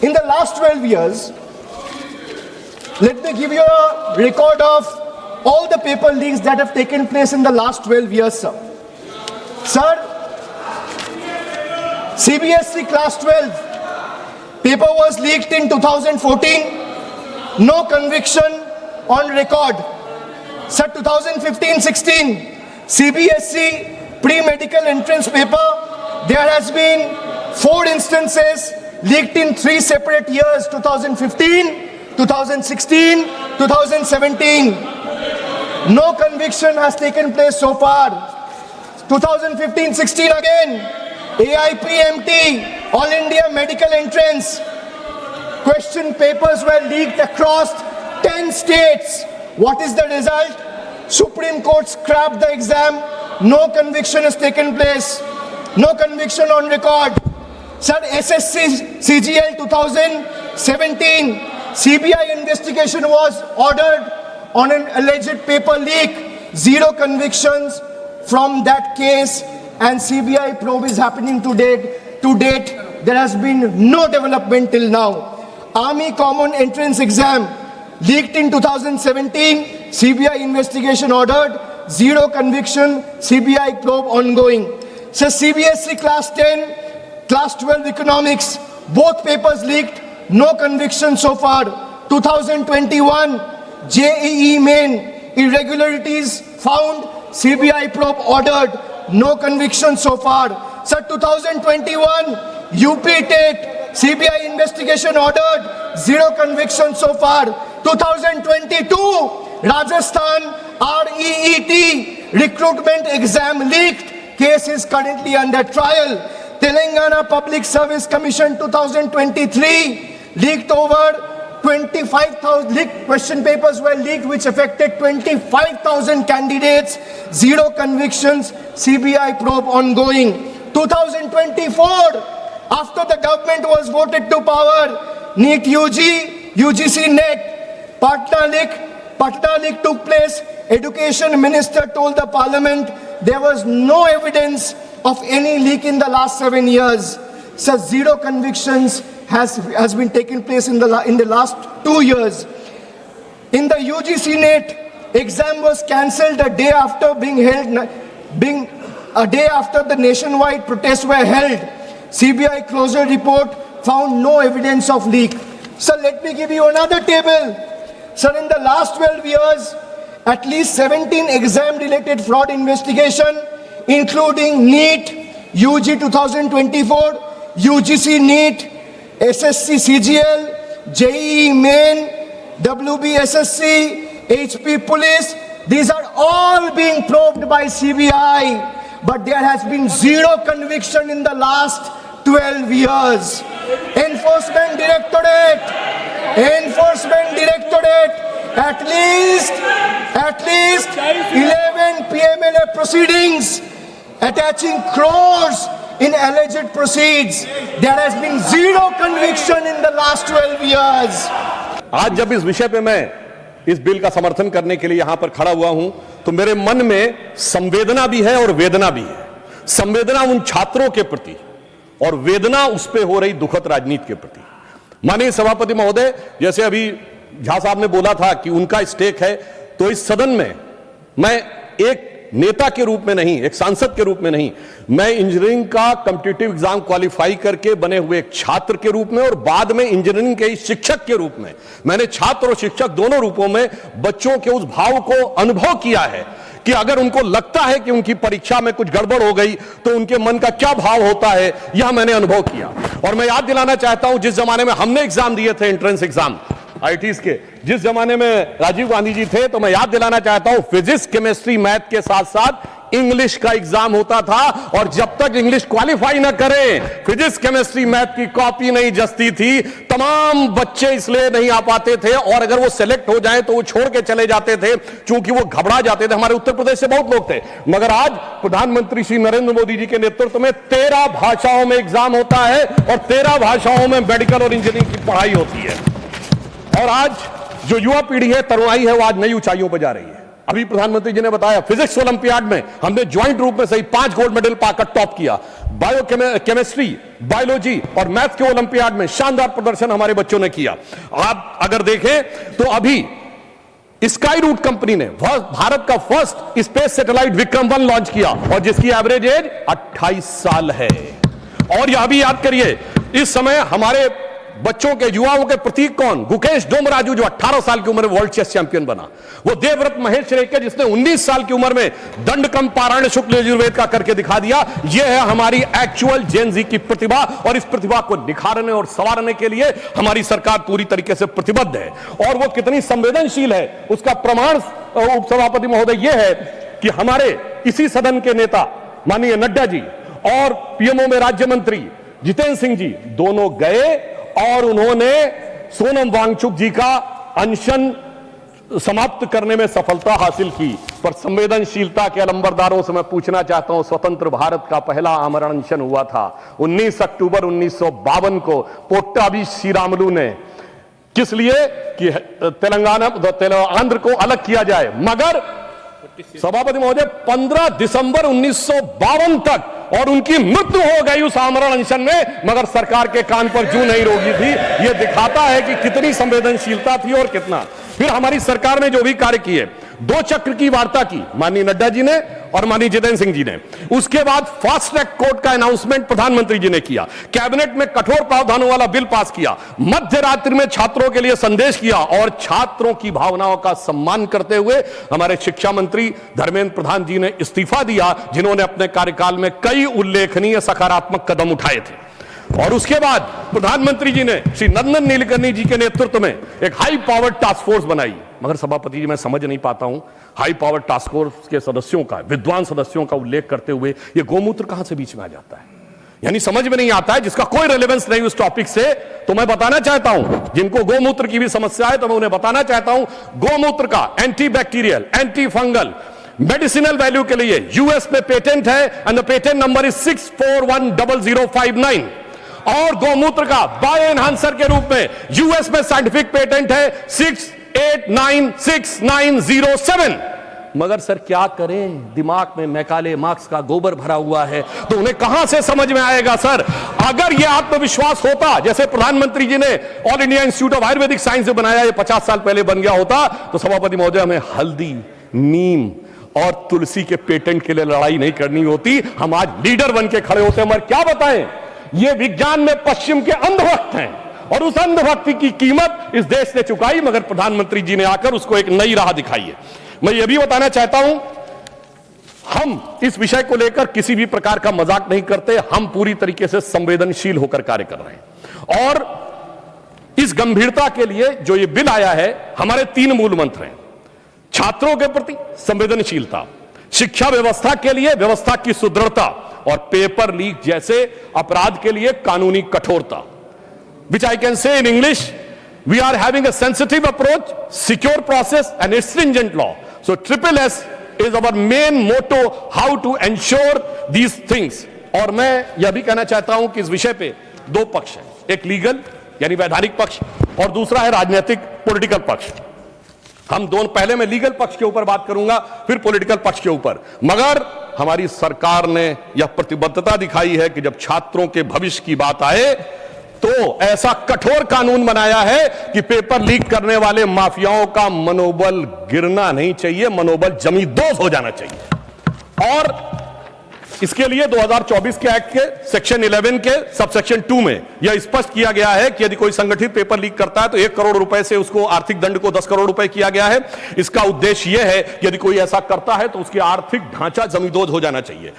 In the last 12 years, let me give you a record of all the paper leaks that have taken place in the last 12 years, sir. Sir, CBSE class 12 paper was leaked in 2014, no conviction on record. Sir, 2015-16, CBSE pre-medical entrance paper, there has been 4 instances leaked in 3 separate years, 2015, 2016, 2017. No conviction has taken place so far. 2015-16 again, AIPMT, All India Medical Entrance. Question papers were leaked across 10 states. What is the result? Supreme Court scrapped the exam. No conviction has taken place. No conviction on record. Sir, SSC CGL 2017, CBI investigation was ordered on an alleged paper leak. 0 convictions from that case, and CBI probe is happening to date. There has been no development till now. Army Common Entrance Exam leaked in 2017, CBI investigation ordered, 0 conviction, CBI probe ongoing. So CBSE class 10, class 12 economics, both papers leaked, no conviction so far. 2021, JEE main, irregularities found, CBI probe ordered, no conviction so far. So 2021, UP TET, CBI investigation ordered, 0 conviction so far. 2022, Rajasthan REET recruitment exam leaked, case is currently under trial. Telangana Public Service Commission 2023 leaked over 25,000 question papers were leaked which affected 25,000 candidates, 0 convictions, CBI probe ongoing. 2024, after the government was voted to power, NEET UG, UGC NET, Patna leak took place. Education Minister told the Parliament there was no evidence of any leak in the last 7 years. So 0 convictions has been taking place in the last 2 years. In the UGC NET, exam was cancelled a day after a day after the nationwide protests were held. CBI closure report found no evidence of leak. So let me give you another table. Sir, in the last 12 years, at least 17 exam-related fraud investigation, including NEET, UG 2024, UGC NEET, SSC CGL, JEE Main, WBSSC, HP Police, these are all being probed by CBI, but there has been 0 conviction in the last 12 years. Enforcement Directorate, at least 11 PMLA proceedings attaching crores in alleged proceeds. There has been 0 conviction in the last 12 years. आज जब इस विषय पे मैं इस bill का समर्थन करने के लिए यहां पर खड़ा हुआ हूं तो मेरे मन में संवेदना भी है और वेदना भी है। संवेदना उन छात्रों के प्रति और वेदना उस पे हो रही दुखद राजनीति के प्रति। माननीय सभापति महोदय, जैसे अभी झा साहब ने बोला था कि उनका स्टेक है, तो इस सदन में मैं एक नेता के रूप में नहीं, एक सांसद के रूप में नहीं, मैं इंजीनियरिंग का कॉम्पिटिटिव एग्जाम क्वालिफाई करके बने हुए एक छात्र के रूप में और बाद में इंजीनियरिंग के शिक्षक के रूप में मैंने छात्र और शिक्षक दोनों रूपों में बच्चों के उस भाव को अनुभव किया है कि अगर उनको लगता है कि उनकी परीक्षा में कुछ गड़बड़ हो गई तो उनके मन का क्या भाव होता है, यह मैंने अनुभव किया। और मैं याद दिलाना चाहता हूं, जिस जमाने में हमने एग्जाम दिए थे, एंट्रेंस एग्जाम आईटीज के, जिस जमाने में राजीव गांधी जी थे, तो मैं याद दिलाना चाहता हूं फिजिक्स, केमिस्ट्री, मैथ के साथ साथ इंग्लिश का एग्जाम होता था, और जब तक इंग्लिश क्वालिफाई ना करें, फिजिक्स, केमिस्ट्री, मैथ की कॉपी नहीं जचती थी, तमाम बच्चे इसलिए नहीं आ पाते थे, और अगर वो सेलेक्ट हो जाएं तो वो छोड़ के चले जाते थे, क्योंकि वो घबरा जाते थे। हमारे उत्तर प्रदेश से बहुत लोग थे, मगर आज प्रधानमंत्री श्री नरेंद्र मोदी जी के नेतृत्व में 13 भाषाओं में एग्जाम होता है और 13 भाषाओं में मेडिकल और इंजीनियरिंग की पढ़ाई होती है। और आज जो युवा पीढ़ी है, तरुणाई है, वो आज नई ऊंचाइयों पर जा रही है। अभी प्रधानमंत्री जी ने बताया फिजिक्स ओलंपियाड में हमने ज्वाइंट रूप में सही 5 गोल्ड मेडल पाकर टॉप किया। केमिस्ट्री, बायोलॉजी और मैथ के ओलंपियाड में शानदार प्रदर्शन हमारे बच्चों ने किया। आप अगर देखें तो अभी स्काई रूट कंपनी ने भारत का फर्स्ट स्पेस सैटेलाइट विक्रम-1 लॉन्च किया और जिसकी एवरेज एज 28 साल है। और यह भी याद करिए, इस समय हमारे बच्चों के, युवाओं के प्रतीक कौन? गुकेश डोमराजू, जो 18 साल की उम्र में वर्ल्ड चेस चैंपियन बना। वो देवव्रत महेश रेखे, जिसने 19 साल की उम्र में दंडकम पारायण शुक्ल यजुर्वेद का करके दिखा दिया। यह है हमारी एक्चुअल जेन जी की प्रतिभा, और इस प्रतिभा को निखारने और संवारने के लिए हमारी सरकार पूरी तरीके से प्रतिबद्ध है। और वो कितनी संवेदनशील है उसका प्रमाण उपसभापति महोदय यह है कि हमारे इसी सदन के नेता माननीय नड्डा जी और पीएमओ में राज्य मंत्री जितेंद्र सिंह जी दोनों गए और उन्होंने सोनम वांगचुक जी का अनशन समाप्त करने में सफलता हासिल की। पर संवेदनशीलता के अलंबरदारों से मैं पूछना चाहता हूं, स्वतंत्र भारत का पहला आमरण अनशन हुआ था 19 अक्टूबर 1952 को पोट्टाभी श्रीरामुलु ने। किस लिए? कि आंध्र को अलग किया जाए। मगर सभापति महोदय 15 दिसंबर 1952 तक, और उनकी मृत्यु हो गई उस आमरण अनशन में, मगर सरकार के कान पर जूं नहीं रोगी थी। यह दिखाता है कि कितनी संवेदनशीलता थी और कितना। फिर हमारी सरकार ने जो भी कार्य किए, 2 चक्र की वार्ता की माननीय नड्डा जी ने और माननीय जितेंद्र सिंह जी ने। उसके बाद फास्ट ट्रैक कोर्ट का अनाउंसमेंट प्रधानमंत्री जी ने किया, कैबिनेट में कठोर प्रावधानों वाला बिल पास किया, मध्य रात्रि में छात्रों के लिए संदेश किया, और छात्रों की भावनाओं का सम्मान करते हुए हमारे शिक्षा मंत्री धर्मेंद्र प्रधान जी ने इस्तीफा दिया, जिन्होंने अपने कार्यकाल में कई उल्लेखनीय सकारात्मक कदम उठाए थे। और उसके बाद प्रधानमंत्री जी ने श्री नंदन नीलकर्णी जी के नेतृत्व में एक हाई पावर टास्क फोर्स बनाई। मगर सभापति जी, मैं समझ नहीं पाता हूं, हाई पावर टास्क फोर्स के सदस्यों का, विद्वान सदस्यों का उल्लेख करते हुए ये गोमूत्र कहां से बीच में आ जाता है? यानी समझ में नहीं आता है, जिसका कोई रेलेवेंस नहीं उस टॉपिक से। तो मैं बताना चाहता हूं, जिनको गोमूत्र की भी समस्या है, तो मैं उन्हें बताना चाहता हूं, गोमूत्र का anti bacterial, anti fungal, medicinal value के लिए यूएस में पेटेंट है, and the patent number is 64100059। और गोमूत्र का बायो एनहांसर के रूप में यूएस में साइंटिफिक पेटेंट है 68969007। मगर सर क्या करें, दिमाग में मैकाले मार्क्स का गोबर भरा हुआ है, तो उन्हें कहां से समझ में आएगा? सर, अगर यह आत्मविश्वास होता, जैसे प्रधानमंत्री जी ने all India institute of Ayurvedic science से बनाया, ये 50 साल पहले बन गया होता, तो सभापति महोदय हमें हल्दी, नीम और तुलसी के पेटेंट के लिए लड़ाई नहीं करनी होती। हम आज लीडर बन के खड़े होते हैं। मगर क्या बताएं, ये विज्ञान में पश्चिम के अंधभक्त हैं, और उस अंधभक्ति की कीमत इस देश ने चुकाई, मगर प्रधानमंत्री जी ने आकर उसको एक नई राह दिखाई है। मैं ये भी बताना चाहता हूं, हम इस विषय को लेकर किसी भी प्रकार का मजाक नहीं करते। हम पूरी तरीके से संवेदनशील होकर कार्य कर रहे हैं, और इस गंभीरता के लिए जो ये बिल आया है, हमारे 3 मूल मंत्र हैं। छात्रों के प्रति संवेदनशीलता, शिक्षा व्यवस्था के लिए व्यवस्था की सुदृढ़ता, और पेपर लीक जैसे अपराध के लिए कानूनी कठोरता। विच I can say in English, we are having a sensitive approach, secure process and stringent law. So SSS is our main motto, how to ensure these things. और मैं यह भी कहना चाहता हूं कि इस विषय पे 2 पक्ष हैं, एक लीगल यानी वैधानिक पक्ष, और दूसरा है राजनीतिक पॉलिटिकल पक्ष। हम दोनों, पहले मैं लीगल पक्ष के ऊपर बात करूंगा, फिर पॉलिटिकल पक्ष के ऊपर। मगर हमारी सरकार ने यह प्रतिबद्धता दिखाई है कि जब छात्रों के भविष्य की बात आए, तो ऐसा कठोर कानून बनाया है कि पेपर लीक करने वाले माफियाओं का मनोबल गिरना नहीं चाहिए, मनोबल जमींदोज हो जाना चाहिए। और इसके लिए 2024 के एक्ट के सेक्शन 11 के सबसेक्शन 2 में यह स्पष्ट किया गया है कि यदि कोई संगठित पेपर लीक करता है तो 1 करोड़ रुपए से उसको आर्थिक दंड को 10 करोड़ रुपए किया गया है। इसका उद्देश्य यह है कि यदि कोई ऐसा करता है तो उसकी आर्थिक ढांचा जमींदोज हो जाना चाहिए।